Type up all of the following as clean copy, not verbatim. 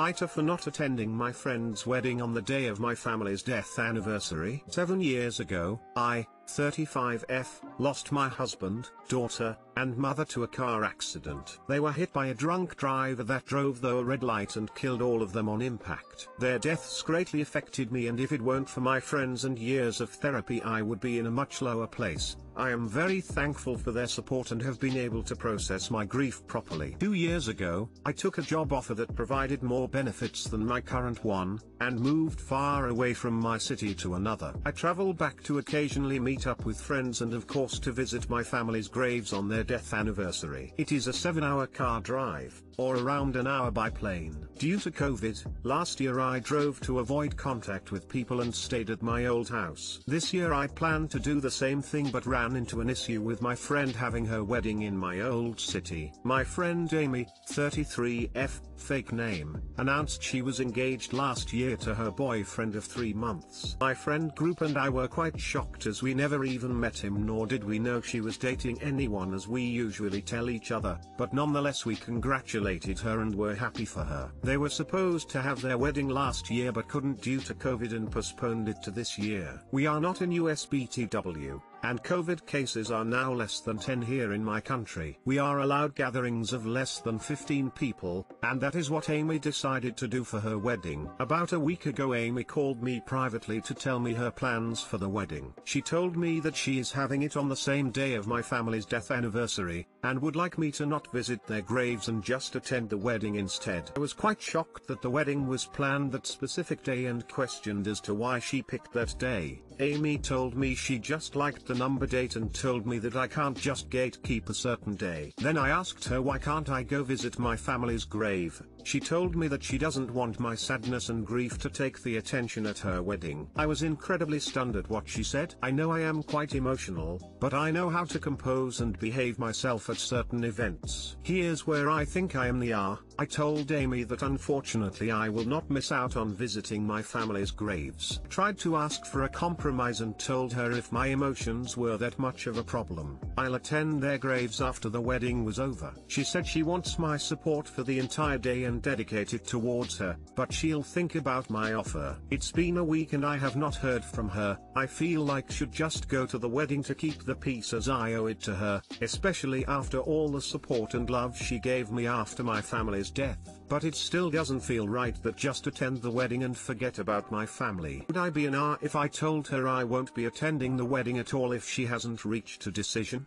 AITA for not attending my friend's wedding on the day of my family's death anniversary. 7 years ago, I, 35F, lost my husband, daughter, and mother to a car accident. They were hit by a drunk driver that drove through a red light and killed all of them on impact. Their deaths greatly affected me, and if it weren't for my friends and years of therapy, I would be in a much lower place. I am very thankful for their support and have been able to process my grief properly. 2 years ago, I took a job offer that provided more benefits than my current one, and moved far away from my city to another. I travel back to occasionally meet up with friends and of course to visit my family's graves on their death anniversary. It is a 7-hour car drive, or around an hour by plane. Due to COVID, last year I drove to avoid contact with people and stayed at my old house. This year I plan to do the same thing, but ran into an issue with my friend having her wedding in my old city. My friend Amy, 33F, fake name, announced she was engaged last year to her boyfriend of 3 months. My friend group and I were quite shocked, as we never even met him, nor did we know she was dating anyone as we usually tell each other, but nonetheless we congratulated her and were happy for her. They were supposed to have their wedding last year but couldn't due to COVID and postponed it to this year. We are not in USBTW, and COVID cases are now less than 10 here in my country. We are allowed gatherings of less than 15 people, and that is what Amy decided to do for her wedding. About a week ago Amy called me privately to tell me her plans for the wedding. She told me that she is having it on the same day of my family's death anniversary, and would like me to not visit their graves and just attend the wedding instead. I was quite shocked that the wedding was planned that specific day and questioned as to why she picked that day. Amy told me she just liked the number date and told me that I can't just gatekeep a certain day. Then I asked her why can't I go visit my family's grave. She told me that she doesn't want my sadness and grief to take the attention at her wedding. I was incredibly stunned at what she said. I know I am quite emotional, but I know how to compose and behave myself at certain events. Here's where I think I am the I told Amy that unfortunately I will not miss out on visiting my family's graves. Tried to ask for a compromise and told her if my emotions were that much of a problem, I'll attend their graves after the wedding was over. She said she wants my support for the entire day and dedicate it towards her, but she'll think about my offer. It's been a week and I have not heard from her. I feel like should just go to the wedding to keep the peace, as I owe it to her, especially after all the support and love she gave me after my family's death. But it still doesn't feel right that just attend the wedding and forget about my family. Would I be an if I told her I won't be attending the wedding at all if she hasn't reached a decision?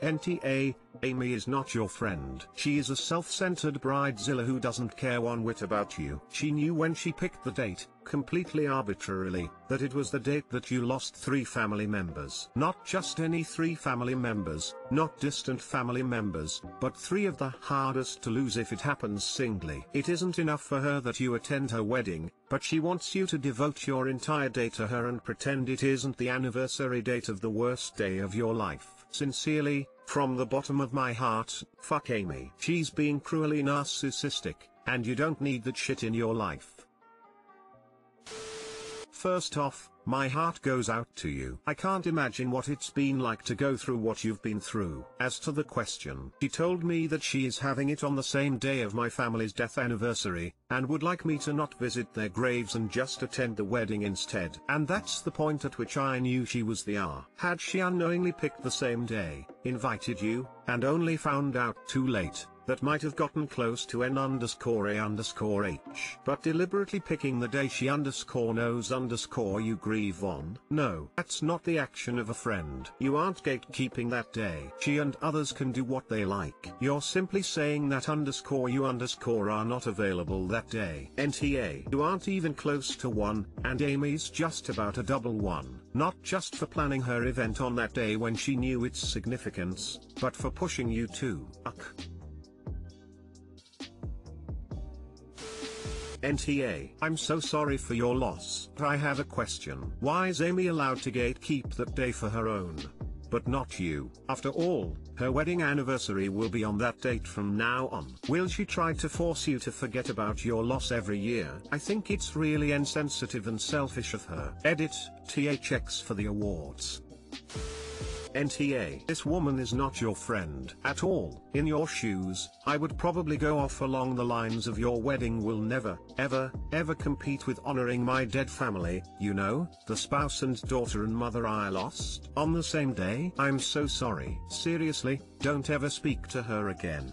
NTA, Amy is not your friend. She is a self-centered bridezilla who doesn't care one whit about you. She knew when she picked the date, completely arbitrarily, that it was the date that you lost 3 family members. Not just any 3 family members, not distant family members, but 3 of the hardest to lose if it happens singly. It isn't enough for her that you attend her wedding, but she wants you to devote your entire day to her and pretend it isn't the anniversary date of the worst day of your life. Sincerely, from the bottom of my heart, fuck Amy. She's being cruelly narcissistic, and you don't need that shit in your life. First off, my heart goes out to you. I can't imagine what it's been like to go through what you've been through. As to the question, she told me that she is having it on the same day of my family's death anniversary, and would like me to not visit their graves and just attend the wedding instead. And that's the point at which I knew she was the Had she unknowingly picked the same day, invited you, and only found out too late, that might have gotten close to N_A_H. But deliberately picking the day she _knows_ you grieve on? No, that's not the action of a friend. You aren't gatekeeping that day. She and others can do what they like. You're simply saying that _you_ are not available that day. NTA. You aren't even close to 1, and Amy's just about a double 1. Not just for planning her event on that day when she knew its significance, but for pushing you to NTA. I'm so sorry for your loss. I have a question. Why is Amy allowed to gatekeep that day for her own, but not you? After all, her wedding anniversary will be on that date from now on. Will she try to force you to forget about your loss every year? I think it's really insensitive and selfish of her. Edit, THX for the awards. NTA. This woman is not your friend at all. In your shoes, I would probably go off along the lines of your wedding will never, ever compete with honoring my dead family, you know, the spouse and daughter and mother I lost on the same day. I'm so sorry. Seriously, don't ever speak to her again.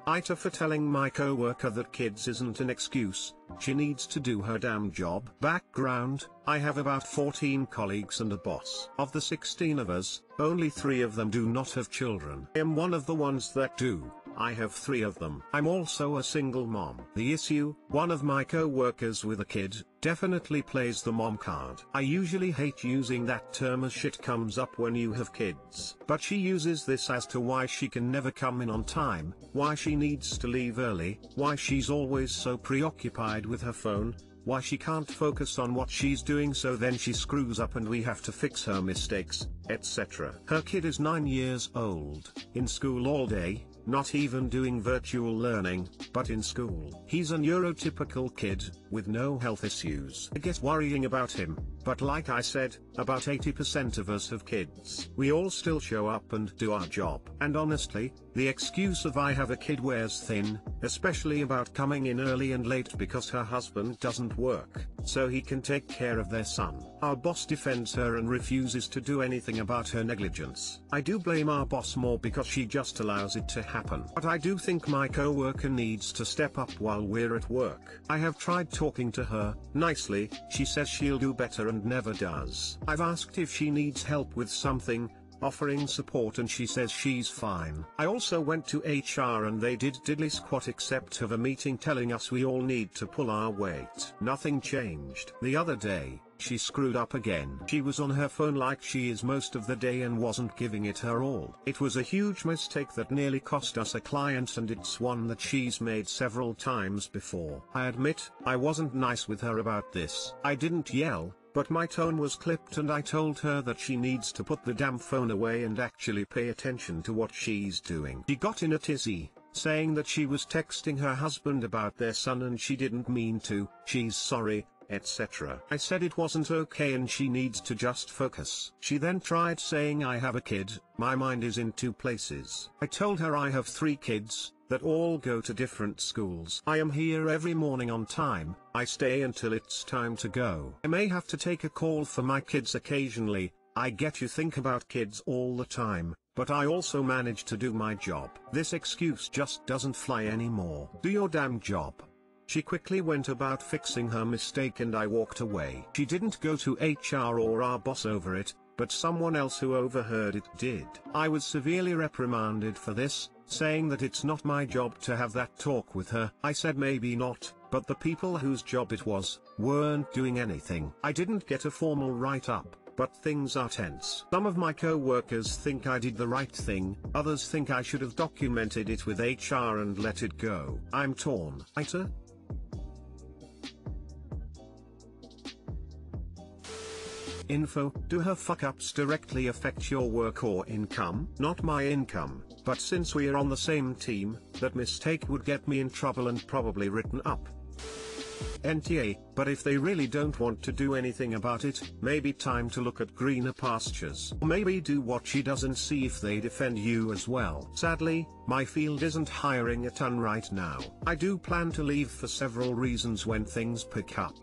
AITA for telling my coworker that kids isn't an excuse, she needs to do her damn job. Background, I have about 14 colleagues and a boss. Of the 16 of us, only 3 of them do not have children. I am one of the ones that do. I have 3 of them. I'm also a single mom. The issue, one of my co-workers with a kid, definitely plays the mom card. I usually hate using that term as shit comes up when you have kids. But she uses this as to why she can never come in on time, why she needs to leave early, why she's always so preoccupied with her phone, why she can't focus on what she's doing so then she screws up and we have to fix her mistakes, etc. Her kid is 9 years old, in school all day, not even doing virtual learning, but in school. He's a neurotypical kid, with no health issues. I get worrying about him, but like I said, about 80% of us have kids. We all still show up and do our job. And honestly, the excuse of I have a kid wears thin, especially about coming in early and late because her husband doesn't work, so he can take care of their son. Our boss defends her and refuses to do anything about her negligence. I do blame our boss more because she just allows it to happen. But I do think my coworker needs to step up while we're at work. I have tried talking to her, nicely, she says she'll do better and never does. I've asked if she needs help with something, offering support, and she says she's fine. I also went to HR and they did diddly squat except have a meeting telling us we all need to pull our weight. Nothing changed. The other day, she screwed up again. She was on her phone like she is most of the day and wasn't giving it her all. It was a huge mistake that nearly cost us a client, and it's one that she's made several times before. I admit, I wasn't nice with her about this. I didn't yell, but my tone was clipped and I told her that she needs to put the damn phone away and actually pay attention to what she's doing. She got in a tizzy, saying that she was texting her husband about their son and she didn't mean to, she's sorry, etc. I said it wasn't okay and she needs to just focus. She then tried saying I have a kid, my mind is in 2 places. I told her I have 3 kids, that all go to different schools. I am here every morning on time, I stay until it's time to go. I may have to take a call for my kids occasionally, I get you think about kids all the time, but I also manage to do my job. This excuse just doesn't fly anymore. Do your damn job. She quickly went about fixing her mistake and I walked away. She didn't go to HR or our boss over it, but someone else who overheard it did. I was severely reprimanded for this, saying that it's not my job to have that talk with her. I said maybe not, but the people whose job it was, weren't doing anything. I didn't get a formal write-up, but things are tense. Some of my co-workers think I did the right thing, others think I should have documented it with HR and let it go. I'm torn. AITA? Info, do her fuck-ups directly affect your work or income? Not my income, but since we are on the same team, that mistake would get me in trouble and probably written up. NTA, but if they really don't want to do anything about it, maybe time to look at greener pastures. Or maybe do what she does and see if they defend you as well. Sadly, my field isn't hiring a ton right now. I do plan to leave for several reasons when things pick up.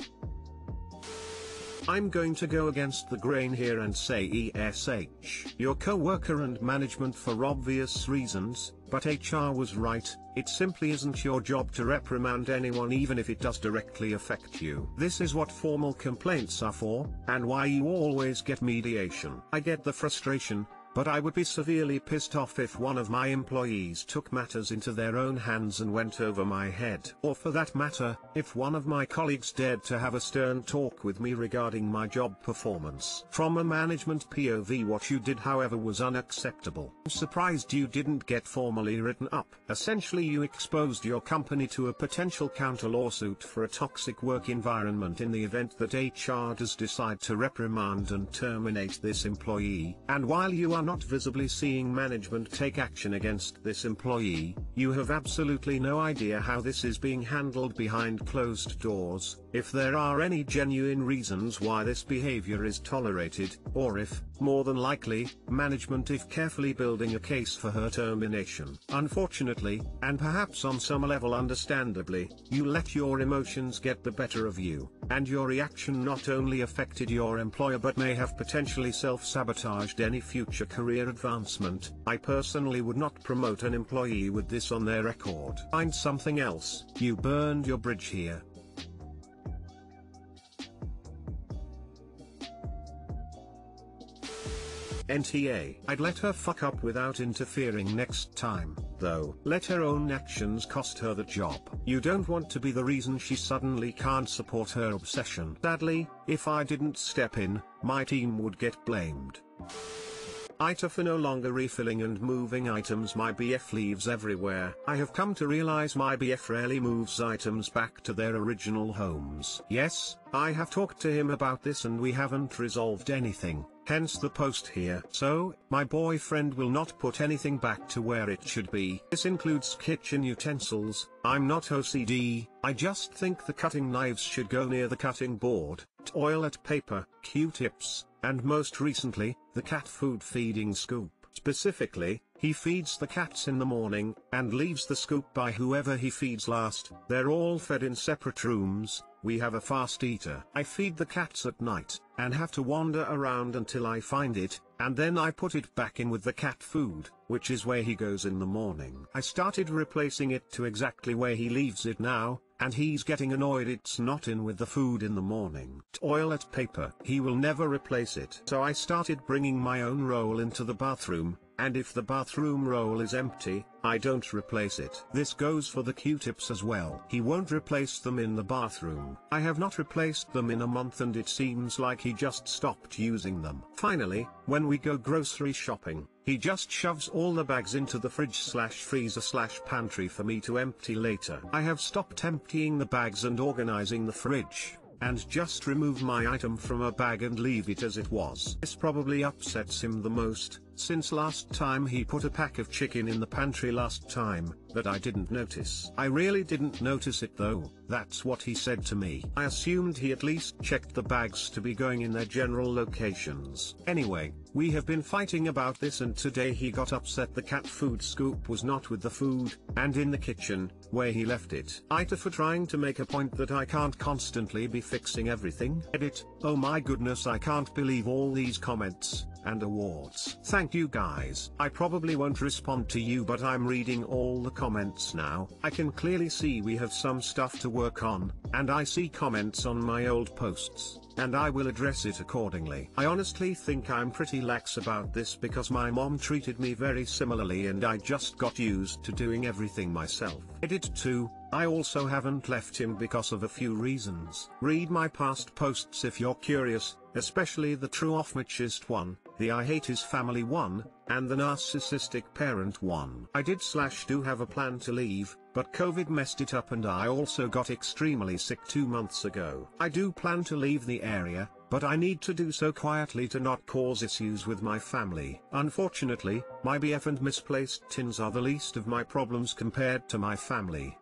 I'm going to go against the grain here and say ESH. Your coworker and management for obvious reasons, but HR was right, it simply isn't your job to reprimand anyone even if it does directly affect you. This is what formal complaints are for, and why you always get mediation. I get the frustration, but I would be severely pissed off if one of my employees took matters into their own hands and went over my head. Or for that matter, if one of my colleagues dared to have a stern talk with me regarding my job performance. From a management POV, what you did however was unacceptable. I'm surprised you didn't get formally written up. Essentially you exposed your company to a potential counter lawsuit for a toxic work environment in the event that HR does decide to reprimand and terminate this employee. And while you not visibly seeing management take action against this employee, you have absolutely no idea how this is being handled behind closed doors, if there are any genuine reasons why this behavior is tolerated, or if, more than likely, management is carefully building a case for her termination. Unfortunately, and perhaps on some level understandably, you let your emotions get the better of you, and your reaction not only affected your employer but may have potentially self-sabotaged any future career advancement. I personally would not promote an employee with this on their record. Find something else. You burned your bridge here. NTA. I'd let her fuck up without interfering next time, though. Let her own actions cost her the job. You don't want to be the reason she suddenly can't support her obsession. Sadly, if I didn't step in, my team would get blamed. AITA for no longer refilling and moving items. My BF leaves everywhere. I have come to realize my BF rarely moves items back to their original homes. Yes, I have talked to him about this and we haven't resolved anything, hence the post here. So, my boyfriend will not put anything back to where it should be. This includes kitchen utensils. I'm not OCD, I just think the cutting knives should go near the cutting board, toilet paper, Q-tips, and most recently, the cat food feeding scoop. Specifically, he feeds the cats in the morning, and leaves the scoop by whoever he feeds last. They're all fed in separate rooms. We have a fast eater. I feed the cats at night, and have to wander around until I find it, and then I put it back in with the cat food, which is where he goes in the morning. I started replacing it to exactly where he leaves it now, and he's getting annoyed it's not in with the food in the morning. Toilet paper. He will never replace it. So I started bringing my own roll into the bathroom, and if the bathroom roll is empty, I don't replace it. This goes for the Q-tips as well. He won't replace them in the bathroom. I have not replaced them in a month and it seems like he just stopped using them. Finally, when we go grocery shopping, he just shoves all the bags into the fridge/freezer/pantry for me to empty later. I have stopped emptying the bags and organizing the fridge, and just remove my item from a bag and leave it as it was. This probably upsets him the most, since last time he put a pack of chicken in the pantry last time, that I didn't notice. I really didn't notice it though, that's what he said to me. I assumed he at least checked the bags to be going in their general locations. Anyway, we have been fighting about this and today he got upset the cat food scoop was not with the food, and in the kitchen, where he left it. AITA for trying to make a point that I can't constantly be fixing everything. Edit. Oh my goodness, I can't believe all these comments and awards. Thank you guys. I probably won't respond to you but I'm reading all the comments now. I can clearly see we have some stuff to work on, and I see comments on my old posts, and I will address it accordingly. I honestly think I'm pretty lax about this because my mom treated me very similarly and I just got used to doing everything myself. Edit 2. I also haven't left him because of a few reasons. Read my past posts if you're curious, especially the true off-machist one, the I hate his family one, and the narcissistic parent one. I do have a plan to leave, but COVID messed it up and I also got extremely sick 2 months ago. I do plan to leave the area, but I need to do so quietly to not cause issues with my family. Unfortunately, my BF and misplaced tins are the least of my problems compared to my family.